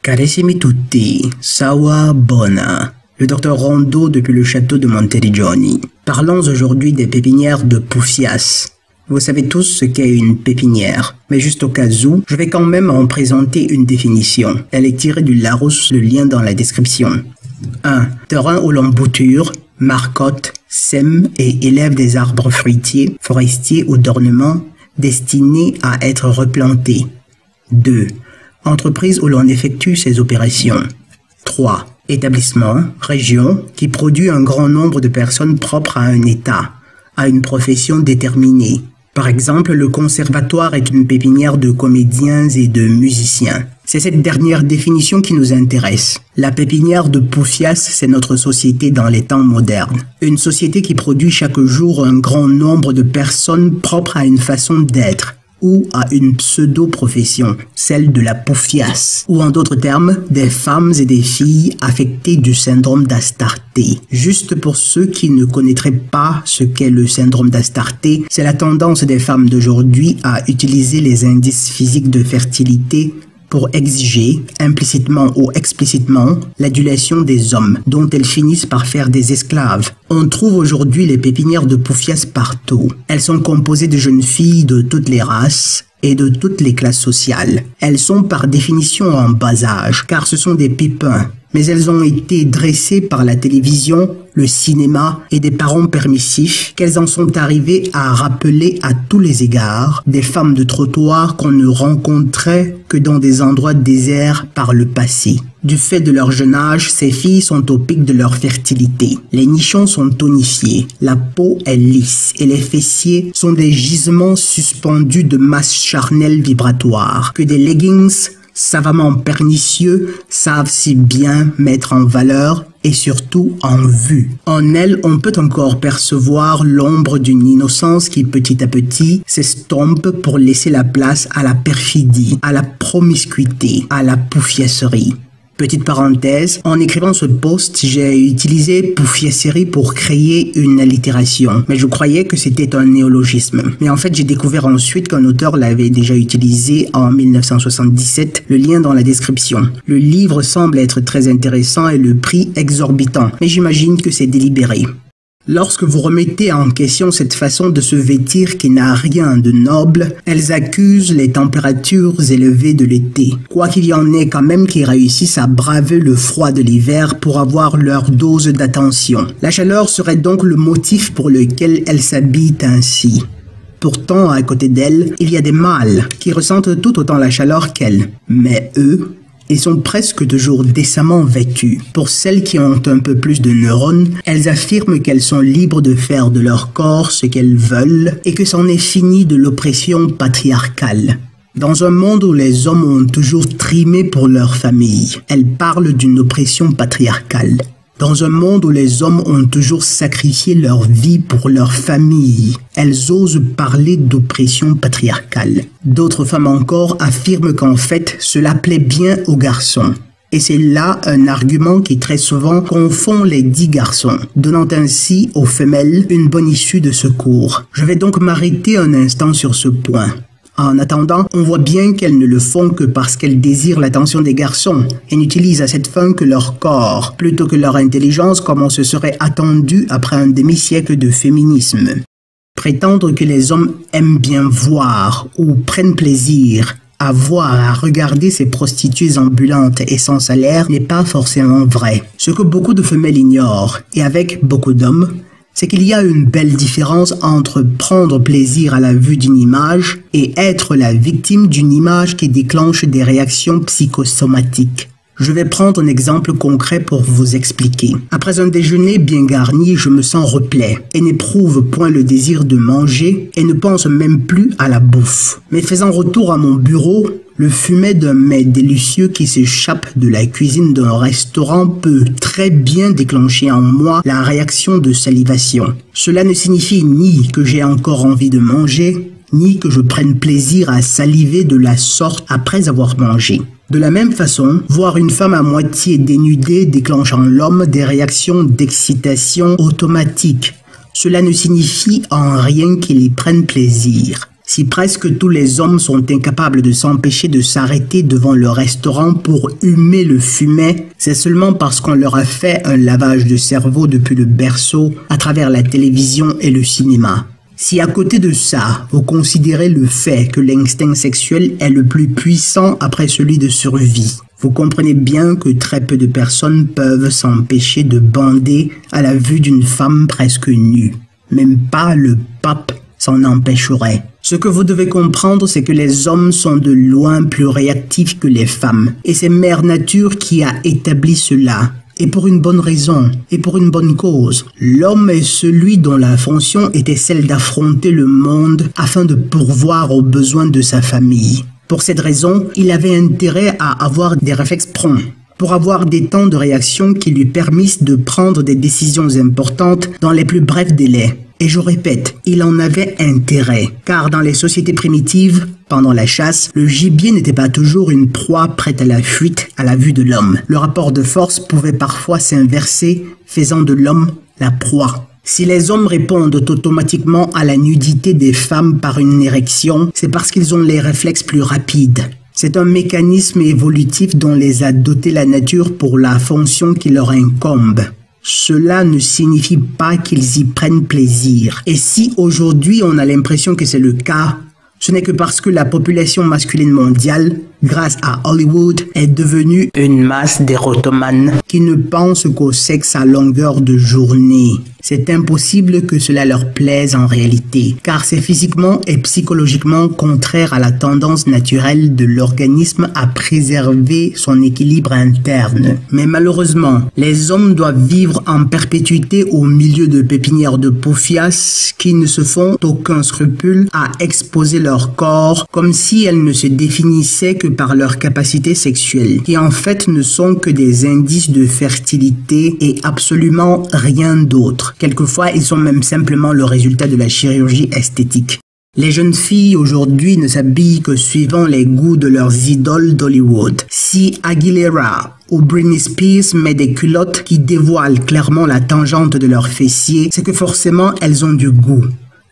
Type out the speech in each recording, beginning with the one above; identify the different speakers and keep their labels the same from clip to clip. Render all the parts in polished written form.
Speaker 1: Carissimi tutti, Sawa Bona, le docteur Rondo depuis le château de Monteriggioni. Parlons aujourd'hui des pépinières de Poufias. Vous savez tous ce qu'est une pépinière, mais juste au cas où, je vais quand même en présenter une définition. Elle est tirée du Larousse, le lien dans la description. 1. Terrain où l'on bouture, marcotte, sème et élève des arbres fruitiers, forestiers ou d'ornement destinés à être replantés. 2. Entreprise où l'on effectue ces opérations. 3. Établissement, région, qui produit un grand nombre de personnes propres à un état, à une profession déterminée. Par exemple, le conservatoire est une pépinière de comédiens et de musiciens. C'est cette dernière définition qui nous intéresse. La pépinière de Poufias, c'est notre société dans les temps modernes. Une société qui produit chaque jour un grand nombre de personnes propres à une façon d'être, ou à une pseudo-profession, celle de la Poufias, ou en d'autres termes, des femmes et des filles affectées du syndrome d'Astarté. Juste pour ceux qui ne connaîtraient pas ce qu'est le syndrome d'Astarté, c'est la tendance des femmes d'aujourd'hui à utiliser les indices physiques de fertilité pour exiger, implicitement ou explicitement, l'adulation des hommes, dont elles finissent par faire des esclaves. On trouve aujourd'hui les pépinières de Poufias partout. Elles sont composées de jeunes filles de toutes les races et de toutes les classes sociales. Elles sont par définition en bas âge, car ce sont des pépins. Mais elles ont été dressées par la télévision, le cinéma et des parents permissifs qu'elles en sont arrivées à rappeler à tous les égards des femmes de trottoir qu'on ne rencontrait que dans des endroits déserts par le passé. Du fait de leur jeune âge, ces filles sont au pic de leur fertilité. Les nichons sont tonifiés, la peau est lisse et les fessiers sont des gisements suspendus de masse charnelle vibratoire que des leggings savamment pernicieux savent si bien mettre en valeur et surtout en vue. En elle, on peut encore percevoir l'ombre d'une innocence qui petit à petit s'estompe pour laisser la place à la perfidie, à la promiscuité, à la poufiasserie. Petite parenthèse, en écrivant ce post, j'ai utilisé poufiasserie pour créer une allitération, mais je croyais que c'était un néologisme. Mais en fait, j'ai découvert ensuite qu'un auteur l'avait déjà utilisé en 1977, le lien dans la description. Le livre semble être très intéressant et le prix exorbitant, mais j'imagine que c'est délibéré. Lorsque vous remettez en question cette façon de se vêtir qui n'a rien de noble, elles accusent les températures élevées de l'été. Quoi qu'il y en ait quand même qui réussissent à braver le froid de l'hiver pour avoir leur dose d'attention. La chaleur serait donc le motif pour lequel elles s'habillent ainsi. Pourtant, à côté d'elles, il y a des mâles qui ressentent tout autant la chaleur qu'elles. Mais eux, ils sont presque toujours décemment vêtus. Pour celles qui ont un peu plus de neurones, elles affirment qu'elles sont libres de faire de leur corps ce qu'elles veulent et que c'en est fini de l'oppression patriarcale. Dans un monde où les hommes ont toujours trimé pour leur famille, elles parlent d'une oppression patriarcale. Dans un monde où les hommes ont toujours sacrifié leur vie pour leur famille, elles osent parler d'oppression patriarcale. D'autres femmes encore affirment qu'en fait, cela plaît bien aux garçons. Et c'est là un argument qui très souvent confond les dits garçons, donnant ainsi aux femelles une bonne issue de secours. Je vais donc m'arrêter un instant sur ce point. En attendant, on voit bien qu'elles ne le font que parce qu'elles désirent l'attention des garçons et n'utilisent à cette fin que leur corps, plutôt que leur intelligence comme on se serait attendu après un demi-siècle de féminisme. Prétendre que les hommes aiment bien voir ou prennent plaisir à voir, à regarder ces prostituées ambulantes et sans salaire n'est pas forcément vrai. Ce que beaucoup de femelles ignorent, et avec beaucoup d'hommes, c'est qu'il y a une belle différence entre prendre plaisir à la vue d'une image et être la victime d'une image qui déclenche des réactions psychosomatiques. Je vais prendre un exemple concret pour vous expliquer. Après un déjeuner bien garni, je me sens replet et n'éprouve point le désir de manger et ne pense même plus à la bouffe. Mais faisant retour à mon bureau, le fumet d'un mets délicieux qui s'échappe de la cuisine d'un restaurant peut très bien déclencher en moi la réaction de salivation. Cela ne signifie ni que j'ai encore envie de manger, ni que je prenne plaisir à saliver de la sorte après avoir mangé. De la même façon, voir une femme à moitié dénudée déclenche en l'homme des réactions d'excitation automatique. Cela ne signifie en rien qu'il y prenne plaisir. Si presque tous les hommes sont incapables de s'empêcher de s'arrêter devant le restaurant pour humer le fumet, c'est seulement parce qu'on leur a fait un lavage de cerveau depuis le berceau à travers la télévision et le cinéma. Si à côté de ça, vous considérez le fait que l'instinct sexuel est le plus puissant après celui de survie, vous comprenez bien que très peu de personnes peuvent s'empêcher de bander à la vue d'une femme presque nue. Même pas le pape s'en empêcherait. Ce que vous devez comprendre, c'est que les hommes sont de loin plus réactifs que les femmes. Et c'est Mère Nature qui a établi cela. Et pour une bonne raison, et pour une bonne cause. L'homme est celui dont la fonction était celle d'affronter le monde afin de pourvoir aux besoins de sa famille. Pour cette raison, il avait intérêt à avoir des réflexes prompts, pour avoir des temps de réaction qui lui permissent de prendre des décisions importantes dans les plus brefs délais. Et je répète, il en avait intérêt, car dans les sociétés primitives, pendant la chasse, le gibier n'était pas toujours une proie prête à la fuite à la vue de l'homme. Le rapport de force pouvait parfois s'inverser, faisant de l'homme la proie. Si les hommes répondent automatiquement à la nudité des femmes par une érection, c'est parce qu'ils ont les réflexes plus rapides. C'est un mécanisme évolutif dont les a dotés la nature pour la fonction qui leur incombe. Cela ne signifie pas qu'ils y prennent plaisir. Et si aujourd'hui on a l'impression que c'est le cas, ce n'est que parce que la population masculine mondiale, grâce à Hollywood, est devenue une masse d'érotomanes qui ne pensent qu'au sexe à longueur de journée. C'est impossible que cela leur plaise en réalité, car c'est physiquement et psychologiquement contraire à la tendance naturelle de l'organisme à préserver son équilibre interne. Mais malheureusement, les hommes doivent vivre en perpétuité au milieu de pépinières de poufias qui ne se font aucun scrupule à exposer leur corps comme si elles ne se définissaient que par leur capacité sexuelle, qui en fait ne sont que des indices de fertilité et absolument rien d'autre. Quelquefois, ils sont même simplement le résultat de la chirurgie esthétique. Les jeunes filles aujourd'hui ne s'habillent que suivant les goûts de leurs idoles d'Hollywood. Si Aguilera ou Britney Spears met des culottes qui dévoilent clairement la tangente de leurs fessiers, c'est que forcément elles ont du goût.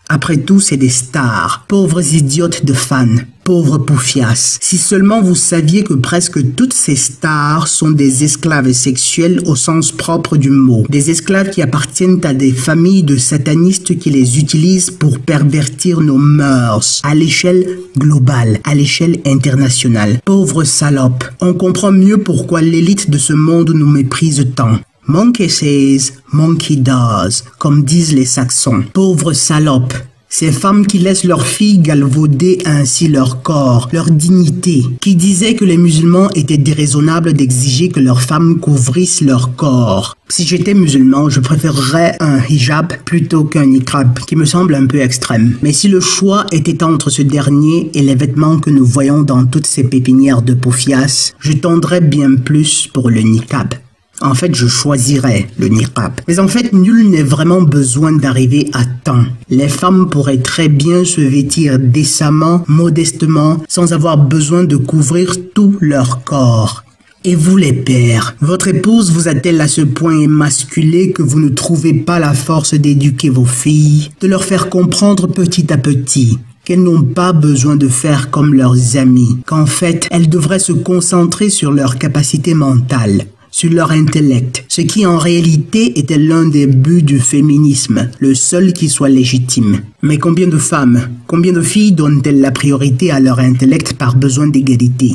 Speaker 1: Après tout, c'est des stars, pauvres idiotes de fans, pauvres poufias. Si seulement vous saviez que presque toutes ces stars sont des esclaves sexuels au sens propre du mot. Des esclaves qui appartiennent à des familles de satanistes qui les utilisent pour pervertir nos mœurs, à l'échelle globale, à l'échelle internationale. Pauvres salopes, on comprend mieux pourquoi l'élite de ce monde nous méprise tant. Monkey says, monkey does, comme disent les Saxons. Pauvres salopes, ces femmes qui laissent leurs filles galvauder ainsi leur corps, leur dignité, qui disaient que les musulmans étaient déraisonnables d'exiger que leurs femmes couvrissent leur corps. Si j'étais musulman, je préférerais un hijab plutôt qu'un niqab, qui me semble un peu extrême. Mais si le choix était entre ce dernier et les vêtements que nous voyons dans toutes ces pépinières de poufias, je tendrais bien plus pour le niqab. En fait, je choisirais le niqab. Mais en fait, nul n'est vraiment besoin d'arriver à temps. Les femmes pourraient très bien se vêtir décemment, modestement, sans avoir besoin de couvrir tout leur corps. Et vous les pères, votre épouse vous a-t-elle à ce point émasculé que vous ne trouvez pas la force d'éduquer vos filles, de leur faire comprendre petit à petit qu'elles n'ont pas besoin de faire comme leurs amis, qu'en fait, elles devraient se concentrer sur leur capacité mentale, sur leur intellect, ce qui en réalité était l'un des buts du féminisme, le seul qui soit légitime. Mais combien de femmes, combien de filles donnent-elles la priorité à leur intellect par besoin d'égalité?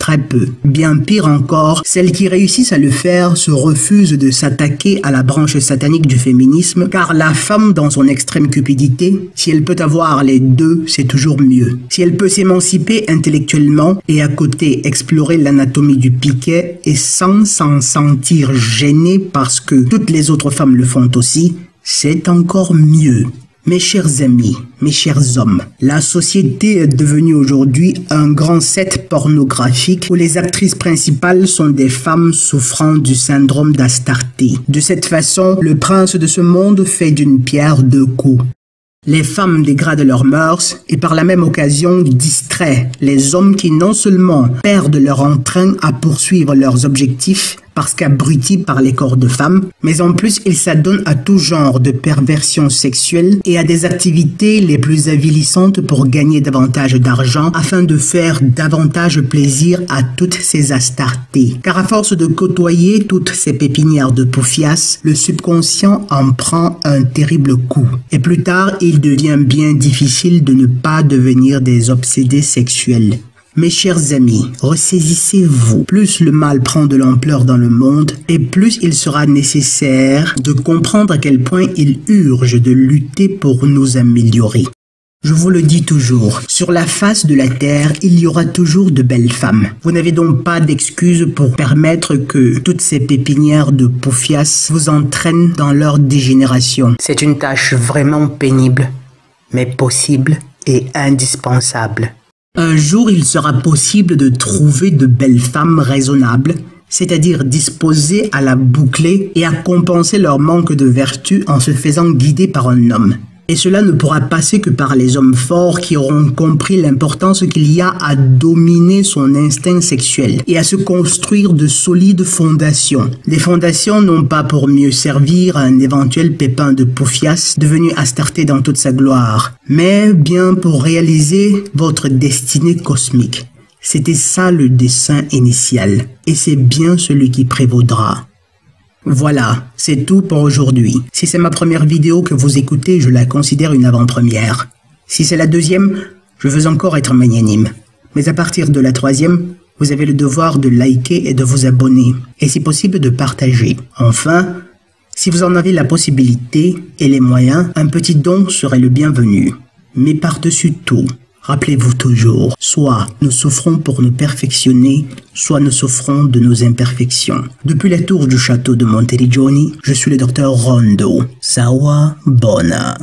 Speaker 1: Très peu. Bien pire encore, celles qui réussissent à le faire se refusent de s'attaquer à la branche satanique du féminisme, car la femme dans son extrême cupidité, si elle peut avoir les deux, c'est toujours mieux. Si elle peut s'émanciper intellectuellement et à côté explorer l'anatomie du piquet et sans s'en sentir gênée parce que toutes les autres femmes le font aussi, c'est encore mieux. Mes chers amis, mes chers hommes, la société est devenue aujourd'hui un grand set pornographique où les actrices principales sont des femmes souffrant du syndrome d'Astarté. De cette façon, le prince de ce monde fait d'une pierre deux coups. Les femmes dégradent leurs mœurs et par la même occasion distraient les hommes qui non seulement perdent leur entrain à poursuivre leurs objectifs, parce qu'abruti par les corps de femmes, mais en plus il s'adonne à tout genre de perversion sexuelle et à des activités les plus avilissantes pour gagner davantage d'argent afin de faire davantage plaisir à toutes ces astartés. Car à force de côtoyer toutes ces pépinières de poufias, le subconscient en prend un terrible coup. Et plus tard, il devient bien difficile de ne pas devenir des obsédés sexuels. Mes chers amis, ressaisissez-vous. Plus le mal prend de l'ampleur dans le monde, et plus il sera nécessaire de comprendre à quel point il urge de lutter pour nous améliorer. Je vous le dis toujours, sur la face de la terre, il y aura toujours de belles femmes. Vous n'avez donc pas d'excuse pour permettre que toutes ces pépinières de poufias vous entraînent dans leur dégénération. C'est une tâche vraiment pénible, mais possible et indispensable. Un jour, il sera possible de trouver de belles femmes raisonnables, c'est-à-dire disposées à la boucler et à compenser leur manque de vertu en se faisant guider par un homme. Et cela ne pourra passer que par les hommes forts qui auront compris l'importance qu'il y a à dominer son instinct sexuel et à se construire de solides fondations. Des fondations non pas pour mieux servir à un éventuel pépin de poufias devenu Astarté dans toute sa gloire, mais bien pour réaliser votre destinée cosmique. C'était ça le dessein initial, et c'est bien celui qui prévaudra. Voilà, c'est tout pour aujourd'hui. Si c'est ma première vidéo que vous écoutez, je la considère une avant-première. Si c'est la deuxième, je veux encore être magnanime. Mais à partir de la troisième, vous avez le devoir de liker et de vous abonner, et si possible de partager. Enfin, si vous en avez la possibilité et les moyens, un petit don serait le bienvenu. Mais par-dessus tout, rappelez-vous toujours, soit nous souffrons pour nous perfectionner, soit nous souffrons de nos imperfections. Depuis la tour du château de Monteriggioni, je suis le docteur Rondo. Sawabona.